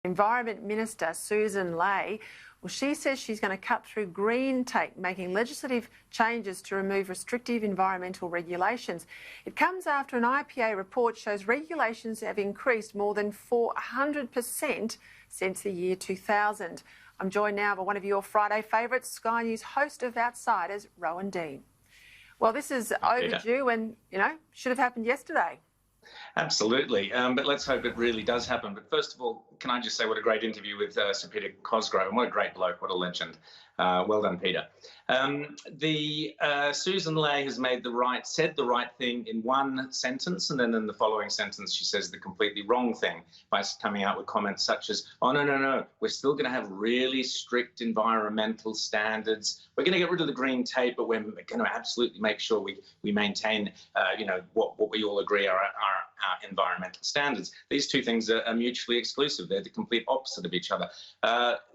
Environment Minister Sussan Ley, well, she says she's going to cut through green tape, making legislative changes to remove restrictive environmental regulations. It comes after an IPA report shows regulations have increased more than 400% since the year 2000. I'm joined now by one of your Friday favourites, Sky News host of Outsiders, Rowan Dean. Well, this is overdue and, should have happened yesterday. Absolutely, but let's hope it really does happen. But first of all, can I just say what a great interview with Sir Peta Cosgrove, and what a great bloke, what a legend. Well done, Peter. Sussan Ley has said the right thing in one sentence, and then in the following sentence she says the completely wrong thing by coming out with comments such as, oh, no, we're still going to have really strict environmental standards. We're going to get rid of the green tape, but we're going to absolutely make sure we maintain, what we all agree are our environmental standards. These two things are mutually exclusive. They're the complete opposite of each other.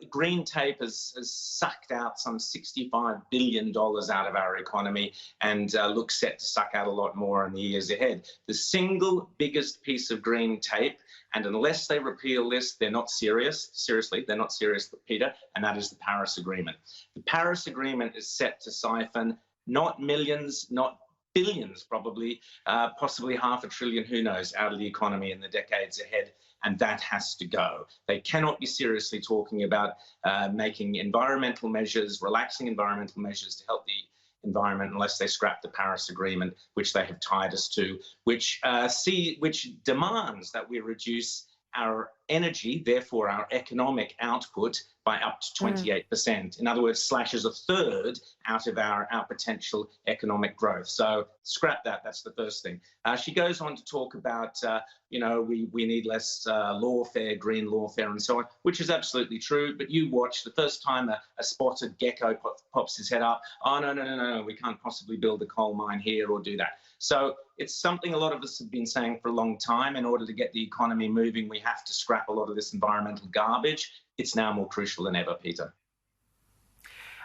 Green tape has sucked out some $65 billion out of our economy and looks set to suck out a lot more in the years ahead. The single biggest piece of green tape, and unless they repeal this, they're not serious. Seriously, they're not serious, Peter, and that is the Paris Agreement. The Paris Agreement is set to siphon not millions, not billions probably, possibly $500 billion, who knows, out of the economy in the decades ahead, and that has to go. They cannot be seriously talking about making environmental measures, relaxing environmental measures to help the environment unless they scrap the Paris Agreement, which they have tied us to, which demands that we reduce our energy, therefore our economic output, by up to 28%. In other words, slashes a third out of our potential economic growth. So scrap that. That's the first thing. She goes on to talk about, we need less lawfare, green lawfare and so on, which is absolutely true. But you watch the first time a spotted gecko pops his head up. Oh, no, we can't possibly build a coal mine here or do that. So it's something a lot of us have been saying for a long time. In order to get the economy moving, we have to scrap a lot of this environmental garbage. It's now more crucial than ever, Peter.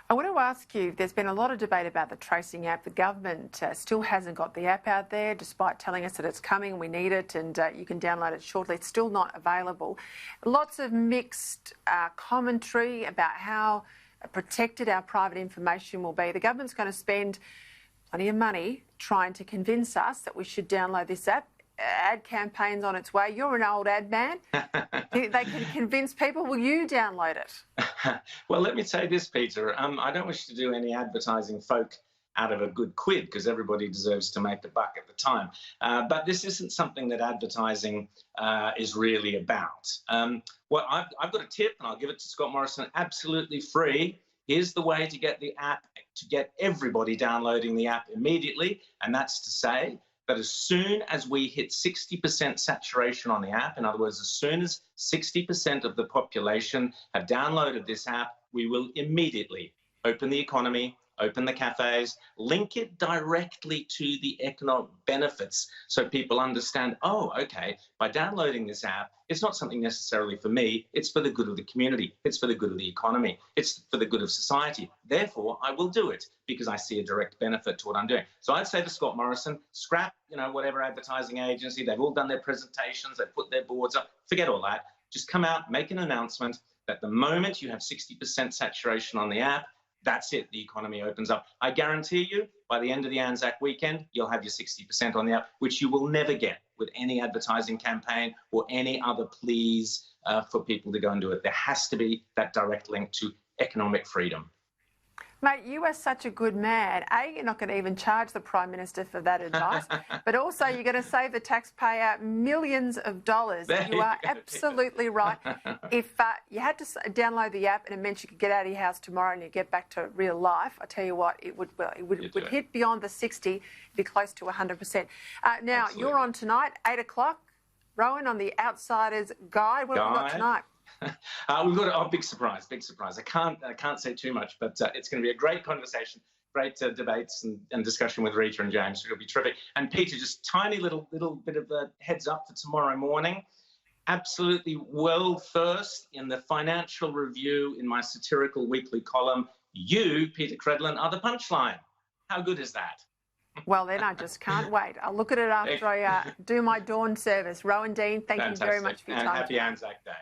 I want to ask you, there's been a lot of debate about the tracing app. The government still hasn't got the app out there, despite telling us that it's coming, we need it, and you can download it shortly. It's still not available. Lots of mixed commentary about how protected our private information will be. The government's going to spend plenty of money trying to convince us that we should download this app. Ad campaigns on its way. You're an old ad man. They can convince people. Will you download it? Well, let me say this, Peter. I don't wish to do any advertising folk out of a good quid, because everybody deserves to make a buck at the time. But this isn't something that advertising is really about. I've got a tip, and I'll give it to Scott Morrison, absolutely free. Here's the way to get the app, to get everybody downloading the app immediately, and that's to say that as soon as we hit 60% saturation on the app, in other words, as soon as 60% of the population have downloaded this app, we will immediately open the economy, open the cafes, link it directly to the economic benefits so people understand, oh, okay, by downloading this app, it's not something necessarily for me, it's for the good of the community, it's for the good of the economy, it's for the good of society. Therefore, I will do it because I see a direct benefit to what I'm doing. So I'd say to Scott Morrison, scrap, whatever advertising agency, they've all done their presentations, they've put their boards up, forget all that. Just come out, make an announcement that the moment you have 60% saturation on the app, that's it, the economy opens up. I guarantee you, by the end of the Anzac weekend, you'll have your 60% on the app, which you will never get with any advertising campaign or any other pleas for people to go and do it. There has to be that direct link to economic freedom. Mate, you are such a good man. A, you're not going to even charge the Prime Minister for that advice, but also you're going to save the taxpayer millions of dollars. You are absolutely right. If you had to download the app and it meant you could get out of your house tomorrow and you get back to real life, I tell you what, it would hit beyond the 60, be close to 100%. Now, absolutely. You're on tonight, 8 o'clock. Rowan, on the Outsiders Guide. What have we got tonight? We've got a big surprise. I can't say too much, but it's going to be a great conversation, great debates and discussion with Rita and James. It'll be terrific. And Peter, just tiny little bit of a heads up for tomorrow morning. Absolutely world first in the Financial Review in my satirical weekly column. You, Peter Credlin, are the punchline. How good is that? Well, then I just can't wait. I'll look at it after I do my dawn service. Rowan Dean, thank you very much for your time. And happy Anzac Day.